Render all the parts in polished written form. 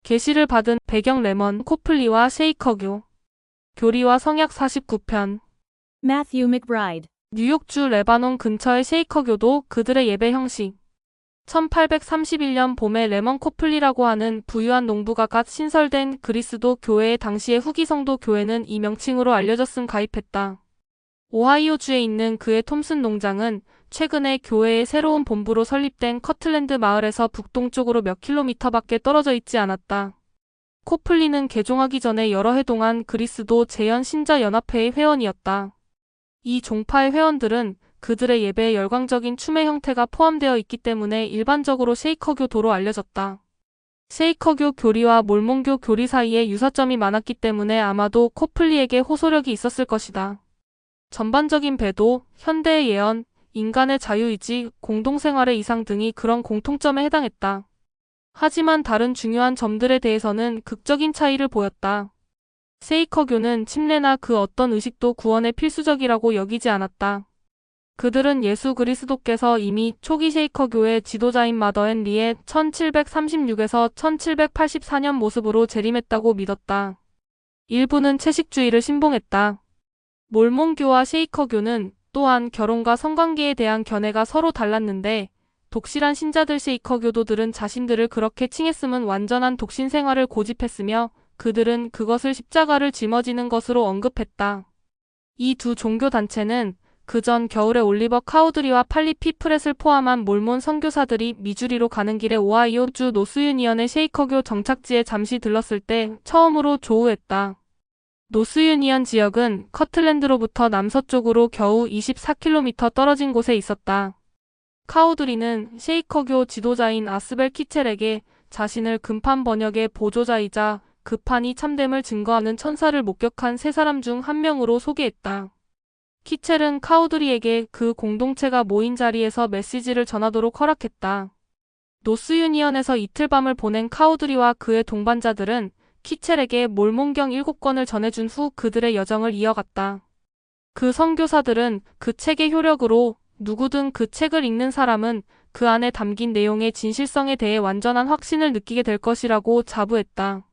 계시를 받은 배경 레먼 코플리와 셰이커교. 교리와 성약 49편. Matthew McBride. 뉴욕주 레바논 근처의 셰이커교도 그들의 예배 형식. 1831년 봄에 레먼 코플리라고 하는 부유한 농부가 갓 신설된 그리스도 교회의 당시의 후기 성도 교회는 이 명칭으로 알려졌음 가입했다. 오하이오주에 있는 그의 톰슨 농장은 최근에 교회의 새로운 본부로 설립된 커틀랜드 마을에서 북동쪽으로 몇 킬로미터밖에 떨어져 있지 않았다. 코플리는 개종하기 전에 여러 해 동안 그리스도 재현 신자 연합회의 회원이었다. 이 종파의 회원들은 그들의 예배에 열광적인 춤의 형태가 포함되어 있기 때문에 일반적으로 셰이커교도로 알려졌다. 셰이커교 교리와 몰몬교 교리 사이에 유사점이 많았기 때문에 아마도 코플리에게 호소력이 있었을 것이다. 전반적인 배도, 현대의 예언, 인간의 자유의지, 공동생활의 이상 등이 그런 공통점에 해당했다. 하지만 다른 중요한 점들에 대해서는 극적인 차이를 보였다. 셰이커교는 침례나 그 어떤 의식도 구원에 필수적이라고 여기지 않았다. 그들은 예수 그리스도께서 이미 초기 셰이커교의 지도자인 마더 앤 리의 1736에서 1784년 모습으로 재림했다고 믿었다. 일부는 채식주의를 신봉했다. 몰몬교와 셰이커교는 또한 결혼과 성관계에 대한 견해가 서로 달랐는데 독실한 신자들 셰이커교도들은 자신들을 그렇게 칭했음은 완전한 독신 생활을 고집했으며 그들은 그것을 십자가를 짊어지는 것으로 언급했다. 이 두 종교 단체는 그전 겨울에 올리버 카우드리와 팔리 피 프렛을 포함한 몰몬 선교사들이 미주리로 가는 길에 오하이오주 노스유니언의 셰이커교 정착지에 잠시 들렀을 때 처음으로 조우했다. 노스유니언 지역은 커틀랜드로부터 남서쪽으로 겨우 24km 떨어진 곳에 있었다. 카우드리는 셰이커교 지도자인 아스벨 키첼에게 자신을 금판 번역의 보조자이자 그 판이 참됨을 증거하는 천사를 목격한 세 사람 중 한 명으로 소개했다. 키첼은 카우드리에게 그 공동체가 모인 자리에서 메시지를 전하도록 허락했다. 노스유니언에서 이틀 밤을 보낸 카우드리와 그의 동반자들은 키첼에게 몰몬경 7권을 전해준 후 그들의 여정을 이어갔다. 그 선교사들은 그 책의 효력으로 누구든 그 책을 읽는 사람은 그 안에 담긴 내용의 진실성에 대해 완전한 확신을 느끼게 될 것이라고 자부했다.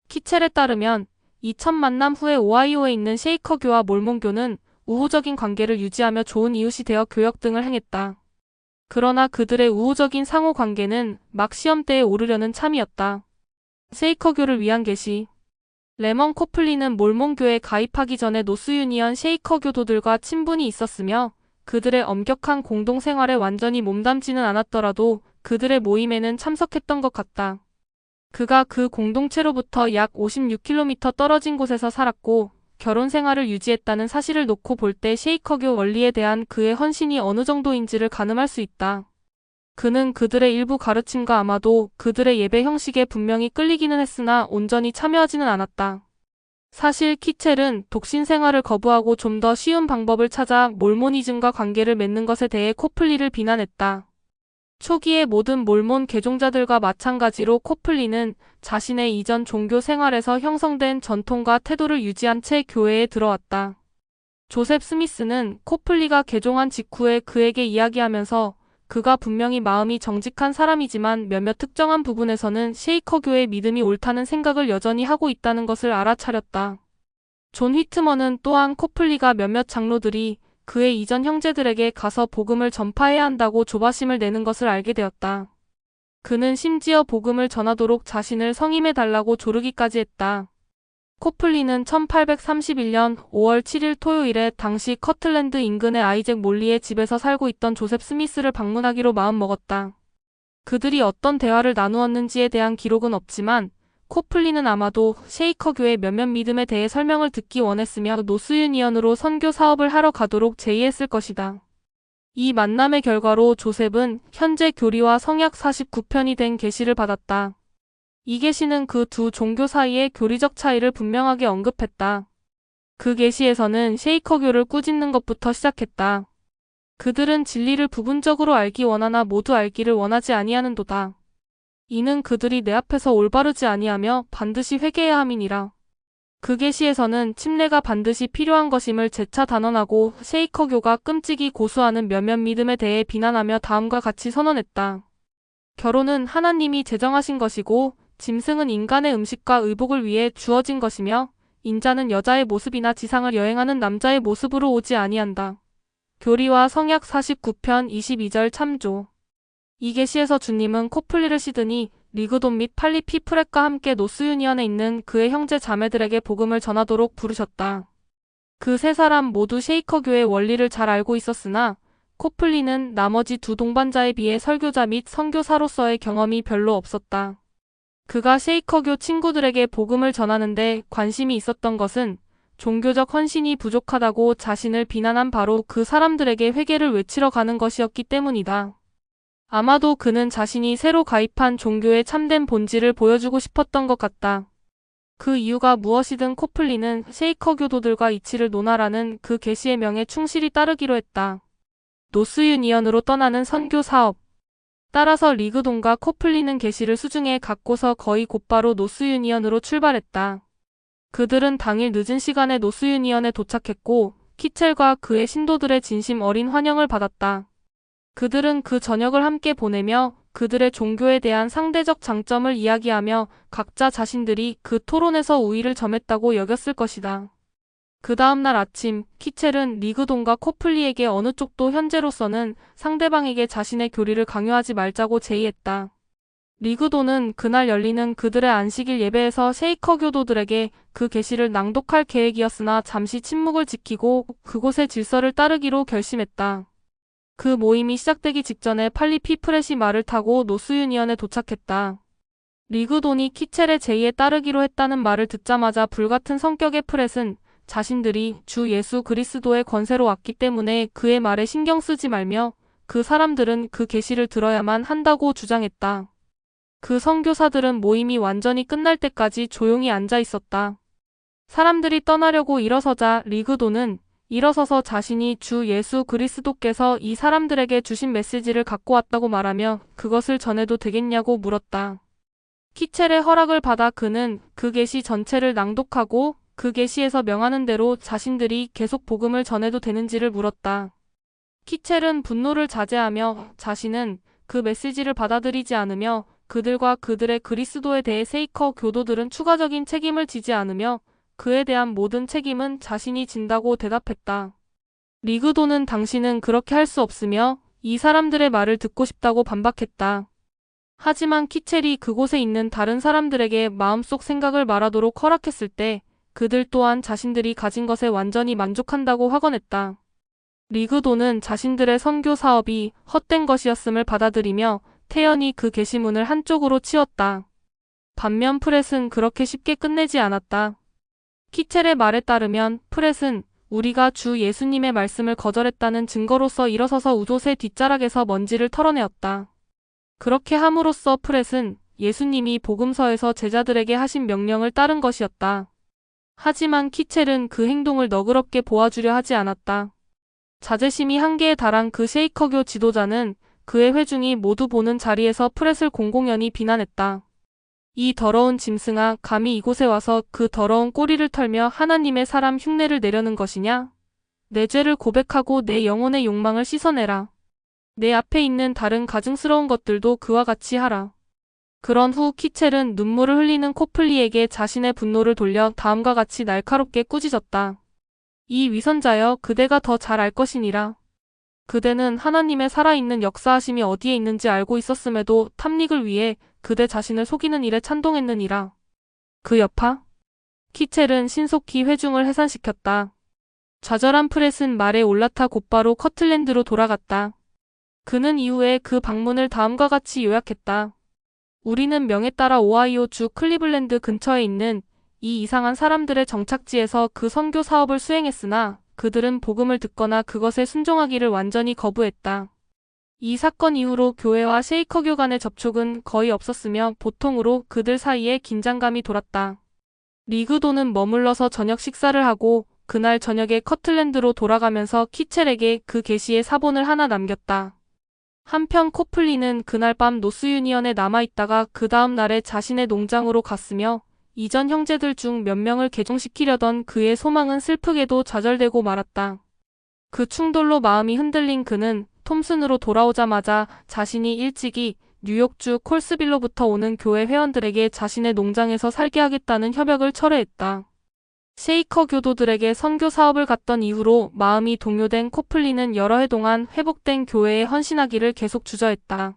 키첼에 따르면 이 첫 만남 후에 오하이오에 있는 셰이커교와 몰몬교는 우호적인 관계를 유지하며 좋은 이웃이 되어 교역 등을 행했다. 그러나 그들의 우호적인 상호 관계는 막 시험대에 오르려는 참이었다. 셰이커교를 위한 계시. 레먼 코플리는 몰몬교에 가입하기 전에 노스유니언 셰이커교도들과 친분이 있었으며 그들의 엄격한 공동생활에 완전히 몸담지는 않았더라도 그들의 모임에는 참석했던 것 같다. 그가 그 공동체로부터 약 56km 떨어진 곳에서 살았고 결혼 생활을 유지했다는 사실을 놓고 볼 때 셰이커교 원리에 대한 그의 헌신이 어느 정도인지를 가늠할 수 있다. 그는 그들의 일부 가르침과 아마도 그들의 예배 형식에 분명히 끌리기는 했으나 온전히 참여하지는 않았다. 사실 키첼은 독신 생활을 거부하고 좀 더 쉬운 방법을 찾아 몰모니즘과 관계를 맺는 것에 대해 코플리를 비난했다. 초기의 모든 몰몬 개종자들과 마찬가지로 코플리는 자신의 이전 종교 생활에서 형성된 전통과 태도를 유지한 채 교회에 들어왔다. 조셉 스미스는 코플리가 개종한 직후에 그에게 이야기하면서 그가 분명히 마음이 정직한 사람이지만 몇몇 특정한 부분에서는 셰이커교의 믿음이 옳다는 생각을 여전히 하고 있다는 것을 알아차렸다. 존 휘트먼은 또한 코플리가 몇몇 장로들이 그의 이전 형제들에게 가서 복음을 전파해야 한다고 조바심을 내는 것을 알게 되었다. 그는 심지어 복음을 전하도록 자신을 성임해달라고 조르기까지 했다. 코플리는 1831년 5월 7일 토요일에 당시 커틀랜드 인근의 아이잭 몰리의 집에서 살고 있던 조셉 스미스를 방문하기로 마음먹었다. 그들이 어떤 대화를 나누었는지에 대한 기록은 없지만 코플리는 아마도 셰이커교의 몇몇 믿음에 대해 설명을 듣기 원했으며 노스유니언으로 선교 사업을 하러 가도록 제의했을 것이다. 이 만남의 결과로 조셉은 현재 교리와 성약 49편이 된 계시를 받았다. 이 계시는 그 두 종교 사이의 교리적 차이를 분명하게 언급했다. 그 계시에서는 셰이커교를 꾸짖는 것부터 시작했다. 그들은 진리를 부분적으로 알기 원하나 모두 알기를 원하지 아니하는도다. 이는 그들이 내 앞에서 올바르지 아니하며 반드시 회개해야 함이니라. 그 계시에서는 침례가 반드시 필요한 것임을 재차 단언하고 셰이커교가 끔찍이 고수하는 몇몇 믿음에 대해 비난하며 다음과 같이 선언했다. 결혼은 하나님이 제정하신 것이고 짐승은 인간의 음식과 의복을 위해 주어진 것이며 인자는 여자의 모습이나 지상을 여행하는 남자의 모습으로 오지 아니한다. 교리와 성약 49편 22절 참조. 이 계시에서 주님은 코플리를 시드니, 리그돈 및 팔리피 프렛과 함께 노스유니언에 있는 그의 형제 자매들에게 복음을 전하도록 부르셨다. 그 세 사람 모두 쉐이커교의 원리를 잘 알고 있었으나 코플리는 나머지 두 동반자에 비해 설교자 및 선교사로서의 경험이 별로 없었다. 그가 쉐이커교 친구들에게 복음을 전하는데 관심이 있었던 것은 종교적 헌신이 부족하다고 자신을 비난한 바로 그 사람들에게 회개를 외치러 가는 것이었기 때문이다. 아마도 그는 자신이 새로 가입한 종교의 참된 본질을 보여주고 싶었던 것 같다. 그 이유가 무엇이든 코플리는 쉐이커 교도들과 이치를 논하라는 그 계시의 명에 충실히 따르기로 했다. 노스유니언으로 떠나는 선교 사업. 따라서 리그돈과 코플리는 계시를 수중에 갖고서 거의 곧바로 노스유니언으로 출발했다. 그들은 당일 늦은 시간에 노스유니언에 도착했고 키첼과 그의 신도들의 진심 어린 환영을 받았다. 그들은 그 저녁을 함께 보내며 그들의 종교에 대한 상대적 장점을 이야기하며 각자 자신들이 그 토론에서 우위를 점했다고 여겼을 것이다. 그 다음 날 아침, 키첼은 리그돈과 코플리에게 어느 쪽도 현재로서는 상대방에게 자신의 교리를 강요하지 말자고 제의했다. 리그돈은 그날 열리는 그들의 안식일 예배에서 쉐이커 교도들에게 그 계시를 낭독할 계획이었으나 잠시 침묵을 지키고 그곳의 질서를 따르기로 결심했다. 그 모임이 시작되기 직전에 팔리피 프렛이 말을 타고 노스유니언에 도착했다. 리그돈이 키첼의 제의에 따르기로 했다는 말을 듣자마자 불같은 성격의 프렛은 자신들이 주 예수 그리스도의 권세로 왔기 때문에 그의 말에 신경 쓰지 말며 그 사람들은 그 계시를 들어야만 한다고 주장했다. 그 선교사들은 모임이 완전히 끝날 때까지 조용히 앉아 있었다. 사람들이 떠나려고 일어서자 리그돈은 일어서서 자신이 주 예수 그리스도께서 이 사람들에게 주신 메시지를 갖고 왔다고 말하며 그것을 전해도 되겠냐고 물었다. 키첼의 허락을 받아 그는 그 계시 전체를 낭독하고 그 계시에서 명하는 대로 자신들이 계속 복음을 전해도 되는지를 물었다. 키첼은 분노를 자제하며 자신은 그 메시지를 받아들이지 않으며 그들과 그들의 그리스도에 대해 쉐이커 교도들은 추가적인 책임을 지지 않으며 그에 대한 모든 책임은 자신이 진다고 대답했다. 리그돈은 당신은 그렇게 할 수 없으며 이 사람들의 말을 듣고 싶다고 반박했다. 하지만 키첼이 그곳에 있는 다른 사람들에게 마음속 생각을 말하도록 허락했을 때 그들 또한 자신들이 가진 것에 완전히 만족한다고 확언했다. 리그돈은 자신들의 선교 사업이 헛된 것이었음을 받아들이며 태연히 그 계시문을 한쪽으로 치웠다. 반면 프렛은 그렇게 쉽게 끝내지 않았다. 키첼의 말에 따르면 프렛은 우리가 주 예수님의 말씀을 거절했다는 증거로서 일어서서 우도새 뒷자락에서 먼지를 털어내었다. 그렇게 함으로써 프렛은 예수님이 복음서에서 제자들에게 하신 명령을 따른 것이었다. 하지만 키첼은 그 행동을 너그럽게 보아주려 하지 않았다. 자제심이 한계에 달한 그 쉐이커교 지도자는 그의 회중이 모두 보는 자리에서 프렛을 공공연히 비난했다. 이 더러운 짐승아, 감히 이곳에 와서 그 더러운 꼬리를 털며 하나님의 사람 흉내를 내려는 것이냐? 내 죄를 고백하고 내 영혼의 욕망을 씻어내라. 내 앞에 있는 다른 가증스러운 것들도 그와 같이 하라. 그런 후 키첼은 눈물을 흘리는 코플리에게 자신의 분노를 돌려 다음과 같이 날카롭게 꾸짖었다. 이 위선자여, 그대가 더 잘 알 것이니라. 그대는 하나님의 살아있는 역사하심이 어디에 있는지 알고 있었음에도 탐닉을 위해 그대 자신을 속이는 일에 찬동했느니라. 그 여파? 키첼은 신속히 회중을 해산시켰다. 좌절한 프렛은 말에 올라타 곧바로 커틀랜드로 돌아갔다. 그는 이후에 그 방문을 다음과 같이 요약했다. 우리는 명에 따라 오하이오 주 클리블랜드 근처에 있는 이 이상한 사람들의 정착지에서 그 선교 사업을 수행했으나 그들은 복음을 듣거나 그것에 순종하기를 완전히 거부했다. 이 사건 이후로 교회와 쉐이커교 간의 접촉은 거의 없었으며 보통으로 그들 사이에 긴장감이 돌았다. 리그돈은 머물러서 저녁 식사를 하고 그날 저녁에 커틀랜드로 돌아가면서 키첼에게 그 계시의 사본을 하나 남겼다. 한편 코플리는 그날 밤 노스유니언에 남아있다가 그 다음 날에 자신의 농장으로 갔으며 이전 형제들 중 몇 명을 개종시키려던 그의 소망은 슬프게도 좌절되고 말았다. 그 충돌로 마음이 흔들린 그는 톰슨으로 돌아오자마자 자신이 일찍이 뉴욕주 콜스빌로부터 오는 교회 회원들에게 자신의 농장에서 살게 하겠다는 협약을 철회했다. 쉐이커 교도들에게 선교 사업을 갔던 이후로 마음이 동요된 코플리는 여러 해 동안 회복된 교회에 헌신하기를 계속 주저했다.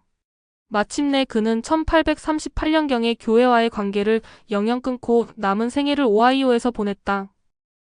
마침내 그는 1838년경에 교회와의 관계를 영영 끊고 남은 생애를 오하이오에서 보냈다.